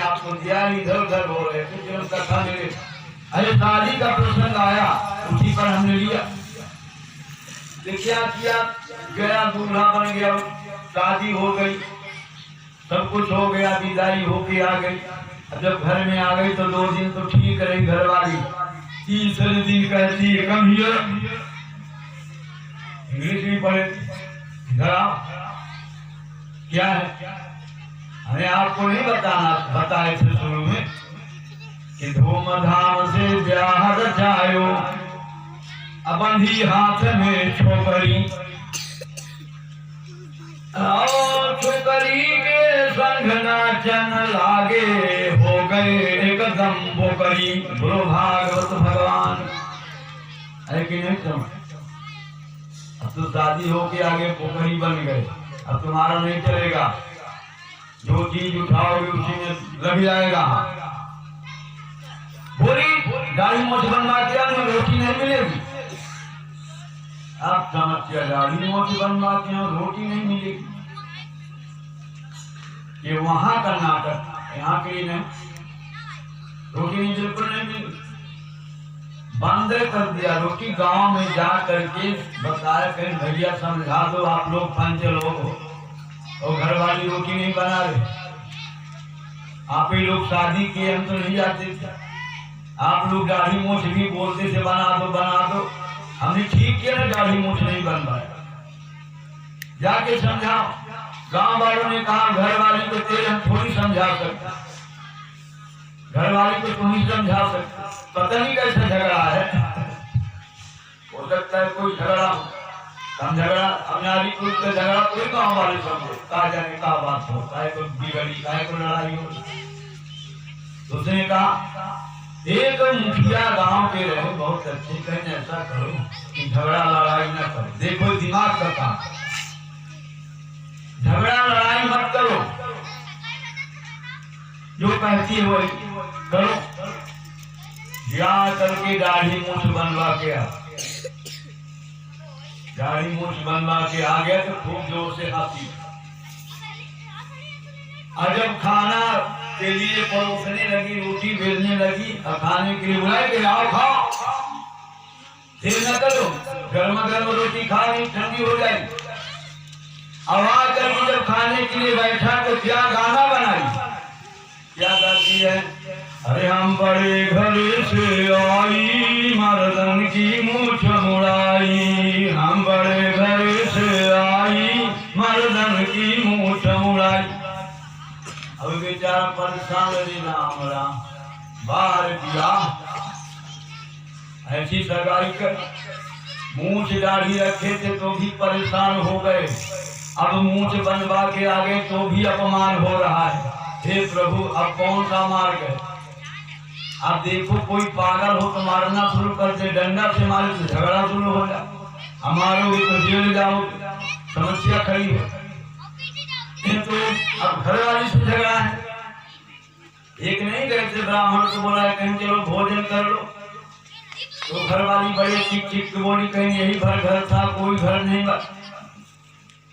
आपको दिया, इधर उधर हो रहे थे, फिर कथा मिले। अरे शादी का प्रसंग आया, उसी पर हमने लिया। क्या किया, गया दूल्हा बन गया, शादी हो गई, सब कुछ हो गया, विदाई होके आ गई। जब घर में आ गई तो 2 दिन तो ठीक रही घरवाली, तीसरे दिन कहती है कम हियर, इंग्लिश भी पढ़े, इधर आओ, क्या है? हमें आपको नहीं बताना, बताए थे शुरू में कि धूमधाम से ब्याह रचायो, अबंधी हाथ में छोकरी, छोकरी के संग नाचन लागे, हो गए एकदम बोकरी। बोलो भागवत भगवान। है कि नहीं समझ? अब तो शादी होके आगे बोकरी बन गए, अब तुम्हारा नहीं चलेगा, जो चीज उठाओगे उसी में लग जाएगा। बोली दाढ़ी मोछ बनवा के रोटी नहीं मिलेगी। आप समझिए, दाढ़ी मोछ बनवा के रोटी नहीं मिलेगी। ये वहां का नाटक, यहाँ के लिए नहीं। रोटी नहीं, बिल्कुल नहीं मिली, बंद कर दिया रोटी। गांव में जा करके बताया कहीं भैया समझा दो, आप लोग 5 लोग हो और घर वाली रोटी नहीं बना रहे, आप ही लोग शादी किए, हम तो नहीं जाते थे। आप लोग दाढ़ी मोछ भी बोलते थे बना दो बना दो, हमने ठीक किया ना, दाढ़ी मोछ नहीं बन पाया। जाके समझाओ। गांव वालों ने कहा घर वाली को तेरे हम थोड़ी समझा सकते, घर वाली को तुम ही समझा सकते। पता नहीं कैसा झगड़ा है, हो सकता है कोई झगड़ा, हम झगड़ा हमारी कोई का झगड़ा कोई गांव वाले समझे, कहा जाने का बात हो, काहे को बिगड़ी, काहे को लड़ाई हो। तो उसने कहा एक मुखिया गांव के रहे, बहुत अच्छे, कहीं ऐसा करो कि झगड़ा लड़ाई न करो। देखो दिमाग का काम, झगड़ा लड़ाई मत करो, जो कहती है वही करो। जा करके दाढ़ी मूछ बनवा के आ, दाढ़ी मूछ बनवा के आ गया तो खूब जोर से हंसी। और जब खाना के लिए परोसने लगी, रोटी बेलने लगी, और खाने के लिए बुलाए कि आओ खाओ, देर न करो, गर्मा गर्म रोटी खा नहीं ठंडी हो जाएगी। आवाज करके जब खाने के लिए बैठा तो क्या गाना बनाई, क्या गाती है? अरे हम बड़े घर से आई, मर्दन की मूछ मुड़ाई, हम बड़े घर से आई, मर्दन की मूछ मुड़ाई। अब बेचारा परेशान, राम राम, बाहर किया ऐसी सगाई कर, मूछ दाढ़ी रखे थे तो भी परेशान हो गए, अब मूछ बनवा के आ गए तो भी अपमान हो रहा है। हे प्रभु, अब कौन सा मार्ग है? अब देखो कोई पागल हो तो मारना शुरू कर दे, डंडा से मारे तो झगड़ा शुरू हो जाए, हमारे तो जेल जाओ, समस्या खड़ी है। तो अब घर वाली से झगड़ा है। एक नहीं गए थे ब्राह्मण को बोला कहीं चलो भोजन कर लो, तो घर वाली बड़े चिक चिक बोली कहीं यही भर घर था, कोई घर नहीं बा।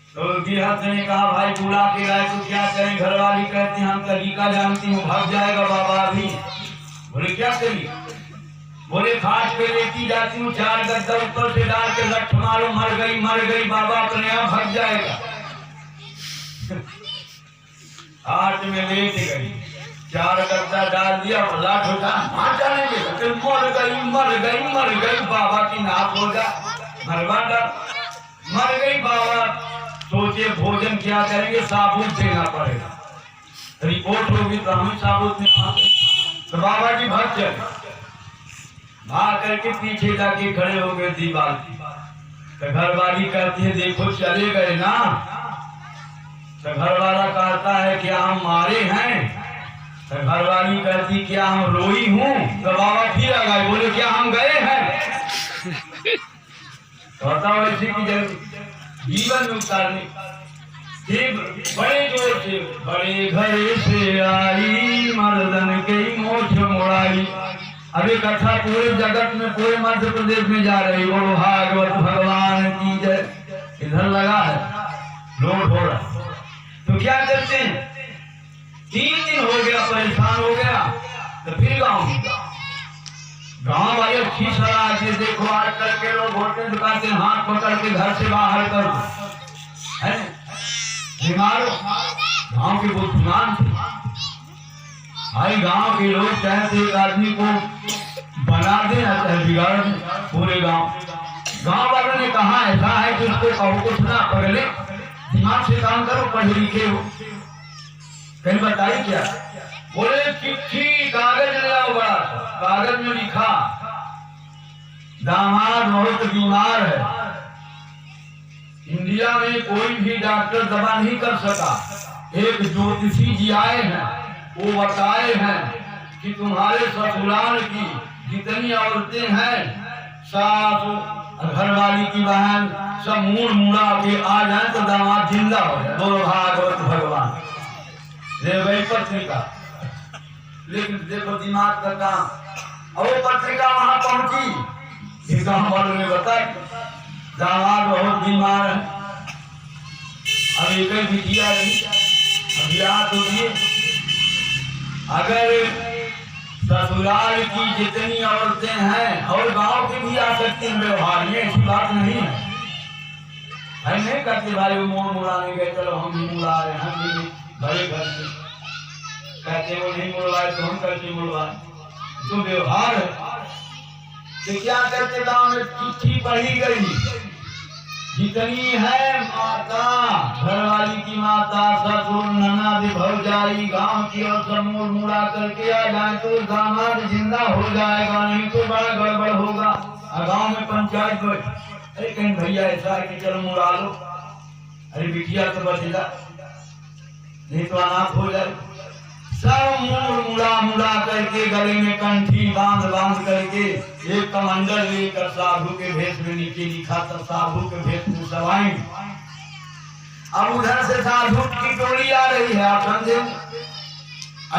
तो गृहस्थ ने कहा भाई बुला के लाए तो क्या करें? घर वाली कहती हम तरीका जानती हूँ, भाग जाएगा बाबा अभी। बोले क्या करिए? बोले खाट पे लेती जाती हूँ, 4 गद्दा ऊपर से डाल के लठ मारो, मर गई बाबा, अपने आप भाग जाएगा। हाथ में लेट गई, 4 गद्दा डाल दिया, लाठ उठा चलेंगे, मर गई बाबा की नाक हो जा, मर गई बाबा। सोचे भोजन क्या करेंगे, साबुत देना पड़ेगा, रिपोर्ट होगी तो हम साबुत नहीं खाते। तो बाबा जी भाग चले, भाग करके पीछे जाके खड़े हो गए दीवार की। तो घर वाली कहती है देखो चले गए ना। तो घर वाला कहता है क्या हम मारे हैं? तो घर वाली कहती क्या हम रोई हूँ? तो बाबा फिर आ गए, बोले क्या हम गए हैं? बताओ ऐसे की जीवन में उतारने बड़े जोर से, बड़े घर से आई, मर्दन की मूछ मुड़ाई। अभी कथा पूरे जगत में, पूरे मध्य प्रदेश में जा रही। बोलो भागवत भगवान की जय। इधर लगा है, लोड हो रहा। तो क्या करते हैं, 3 दिन हो गया परेशान हो गया तो फिर गाँव वाले अच्छी सलाह दी, देखो आजकल के लोग होटल दुकान हाथ पकड़ के घर से बाहर कर है बीमार गाँव के बुद्धिमान थे भाई। गांव के लोग चाहते एक आदमी को बना दे चाहे बिगाड़ दे पूरे गांव वालों ने कहा ऐसा है कि उसको कहो कुछ ना पगले, दिमाग से काम करो, पढ़े लिखे हो। कहीं बताइए क्या बोले, चिट्ठी कागज ले आओ, बड़ा कागज में लिखा दामाद बहुत बीमार है, इंडिया में कोई भी डॉक्टर दवा नहीं कर सका। एक ज्योतिषी जी आए हैं, वो बताए हैं कि तुम्हारे ससुराल की जितनी औरतें हैं, सास घरवाली की बहन सब मूड मुड़ा के आ जाए तो दामाद जिंदा हो जाए। बोलो भागवत भगवान। ये वही पत्रिका, लेकिन देखो दिमाग का काम। और वो पत्रिका वहां पहुंची, गांव वालों ने बताया दामाद बहुत बीमार है, अब एक ही बिटिया रही, अब याद होगी अगर ससुराल की जितनी औरतें हैं और गांव की भी आ सकती हैं व्यवहार में, ऐसी बात नहीं है। हम नहीं करते भाई मोड़ मुड़ाने गए, चलो हम भी मुड़ा रहे, हम भी बड़े घर से कहते वो नहीं मुड़वाए तो हम कैसे मुड़वाए, तो व्यवहार है। तो क्या करते गांव में चिट्ठी पढ़ी गई, जितनी है माता, घरवाली की माता, ससुर, ननद, भौजाई, गांव की और सब मूड मुड़ा करके आ जाए तो दामाद जिंदा हो जाएगा, नहीं तो बड़ा गड़बड़ होगा। गांव में पंचायत बैठ, अरे कहीं भैया ऐसा है कि चलो मुड़ा लो, अरे बिटिया तो बचेगा नहीं तो अनाथ हो जाए। सब मूड मुड़ा मुड़ा करके गले में कंठी बांध बांध करके एक कमंडल लेकर साधु के भेष में नीचे लिखा था साधु के भेष में सवाई। अब उधर से साधु की टोली आ रही है, आप समझे,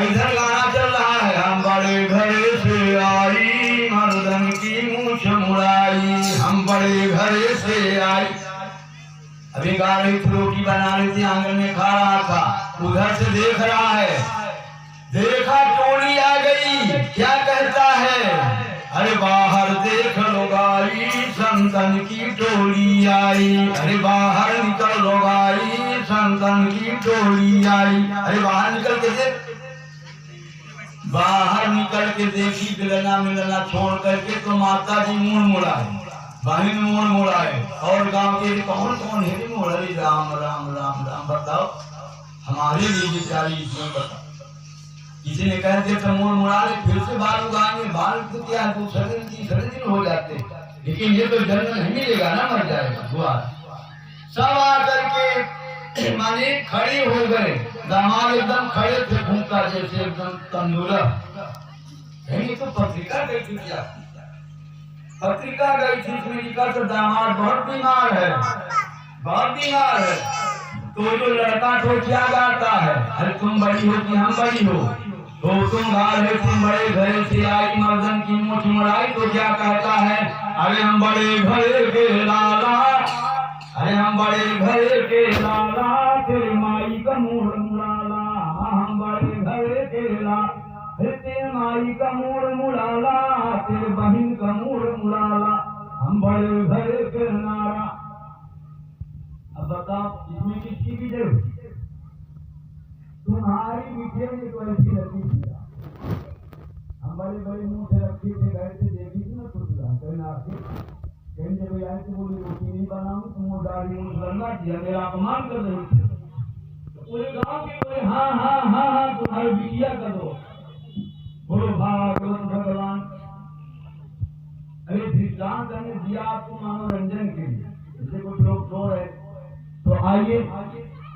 इधर गाना चल रहा है, हम बड़े घरे से आई मर्दन की मूछ मुड़ाई, हम बड़े घरे से आई। अभी गा रही थी, रोटी बना रही थी, आंगन में खा रहा था, उधर से देख रहा है, देखा टोली आ गई, क्या कहता है, अरे बाहर देख लो गाई संतन की टोली आई, अरे बाहर निकल लो गाई संतन की टोली आई। अरे बाहर निकल के देख, बाहर निकल के देखी बिलना मिलना छोड़ करके तो माता जी मुड़ मुड़ाए, बहन मुड़ मुड़ाए, और गांव के कौन कौन है मुड़, राम राम राम राम। बताओ हमारे लिए बेचारी इसमें बताओ, किसी ने कह दिया तो मुड़ मुड़ा ले, फिर से बाल उगाएंगे, बाल तो क्या है, दूसरे दिन तीसरे दिन हो जाते, लेकिन ये तो जन्म नहीं मिलेगा ना, मर जाएगा हुआ। सब आकर के माने खड़े हो गए, दामाद एकदम खड़े थे, भूखा जैसे एकदम तंदुरा। तो पत्रिका गई थी, क्या पत्रिका गई थी, इसमें लिखा था दामाद बहुत बीमार है, बहुत बीमार है। तो जो लड़का तो क्या गाता है, अरे तुम बड़ी हो कि हम बड़ी हो, तो तुम गा रहे तुम बड़े घरे से आई मर्दन की मूछ मुड़ाई, तो क्या कहता है, अरे हम बड़े घरे के लाला, अरे हम बड़े घरे के लाला, तेरे माई का मूड़ मुड़ाला, हम बड़े घरे के लाला, तेरे माई का मूड़ मुड़ाला, तेरे बहन का मूड़ मुड़ाला, हम बड़े घरे के नारा। अब बताओ इसमें किसकी की जरूरत, तुम्हारी बिटिया ने तो ऐसी रखी थी, हम बड़े बड़े मुंह से रखी थे, गए थे देखी थी ना, कुछ कहना कहीं जब आए थे, बोली रोटी नहीं बनाऊं, तुम वो दाढ़ी मुंह करना दिया, मेरा अपमान कर रही थी। तो पूरे गांव के बोले हाँ हाँ हाँ हाँ तुम्हारी बिटिया कर दो, बोलो भागवत भगवान। अरे दृष्टांत ने दिया आपको मनोरंजन के लिए, जैसे कुछ लोग सो रहे तो आइए,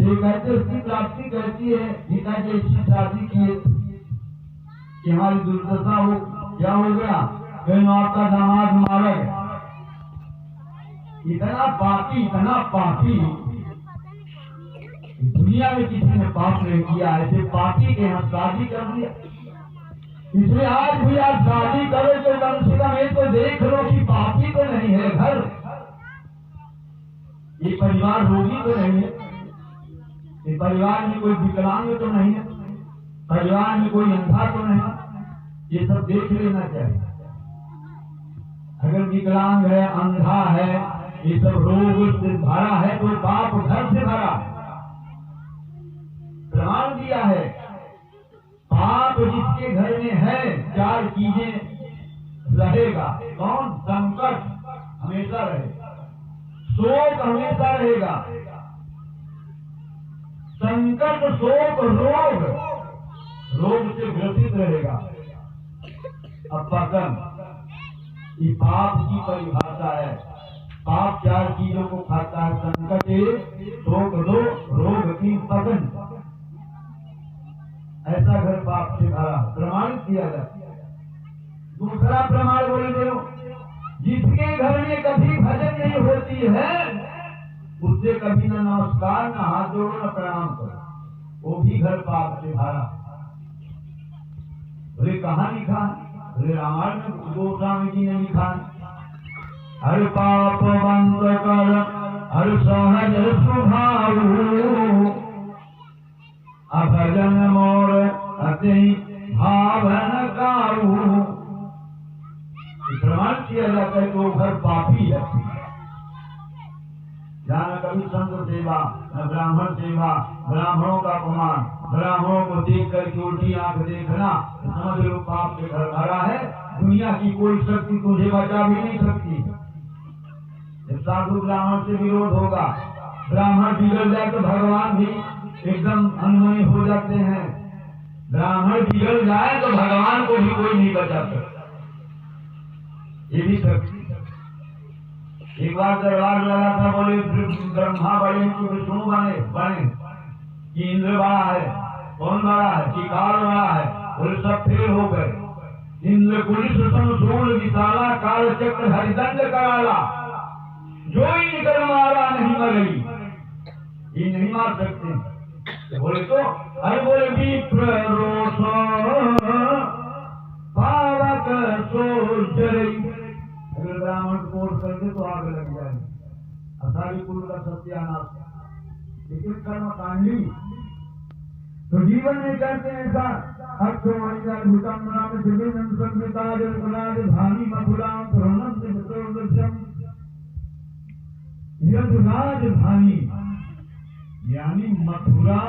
ये कहते उसकी प्राप्ति कहती है, गीता जी अच्छी शादी किए कि हमारी दुर्दशा हो, क्या हो गया, फिर आपका दामाद मारा गया। इतना पापी दुनिया में किसी ने पाप नहीं किया, ऐसे पापी के यहाँ शादी कर दिया। इसलिए आज भी आप शादी करो तो कम से कम ये तो देख लो कि पापी तो नहीं है घर, ये परिवार रोगी तो नहीं है, ये परिवार में कोई विकलांग तो नहीं है, परिवार में कोई अंधा तो नहीं, ये सब देख लेना चाहिए। अगर विकलांग है, अंधा है, ये सब रोग से भरा है तो पाप घर से भरा। प्रमाण दिया है, पाप जिसके घर में है 4 चीजें रहेगा। कौन? संकट हमेशा रहेगा, शोक हमेशा रहेगा, संकट, शोक, रोग, रोग से ग्रसित रहेगा। अब पतन, ये पाप की परिभाषा है। पाप 4 चीजों को खाता है, संकट 1, शोक 2, रोग 3, पतन। ऐसा घर पाप से भरा प्रमाणित किया जाता है। दूसरा प्रमाण बोले दो, जिसके घर में कभी भजन नहीं होती है उससे कभी न नमस्कार, न हाथ जोड़ो, न प्रणाम करो, वो भी घर पाप से भरा। बोले कहाँ लिखा? बोले रामायण में गोस्वामी जी ने लिखा, हर पाप बंद कर हर सहज स्वभाव, अभजन मोर अति भावन काऊ। प्रमाण किया जाता है कि वो घर पापी है। जहाँ न कभी संत सेवा, न ब्राह्मण सेवा, ब्राह्मणों का अपमान, ब्राह्मणों को देख करके उल्टी आंख देखना, समझ लो पाप से घर भरा है। दुनिया की कोई शक्ति तुझे बचा भी नहीं सकती। साधु ब्राह्मण से विरोध होगा, ब्राह्मण बिगड़ जाए तो भगवान भी एकदम अनमनी हो जाते हैं। ब्राह्मण बिगड़ जाए तो भगवान को भी कोई नहीं बचा सकता। ये भी शक्ति। एक बार दरबार लगा था, बोले ब्रह्मा बड़े कि विष्णु बने कि इंद्र बड़ा है। कौन बड़ा है? शिकार बड़ा है। बोले सब फेल हो गए। इंद्र पुलिस समसूल विशाला काल चक्र हरिदंड कराला, जो ही निकल मारा नहीं मरई। ये नहीं मार सकते। बोले तो अरे बोले विप्र रोषो पावक सोचरई, अगर ब्राह्मण कोर्स करके तो आग लग जाए, असारी कुल का सत्यानाश। लेकिन कर्म कांडी तो जीवन में करते हैं ऐसा। भूतम नाम धानी मथुराम यदुराज धानी, यानी मथुरा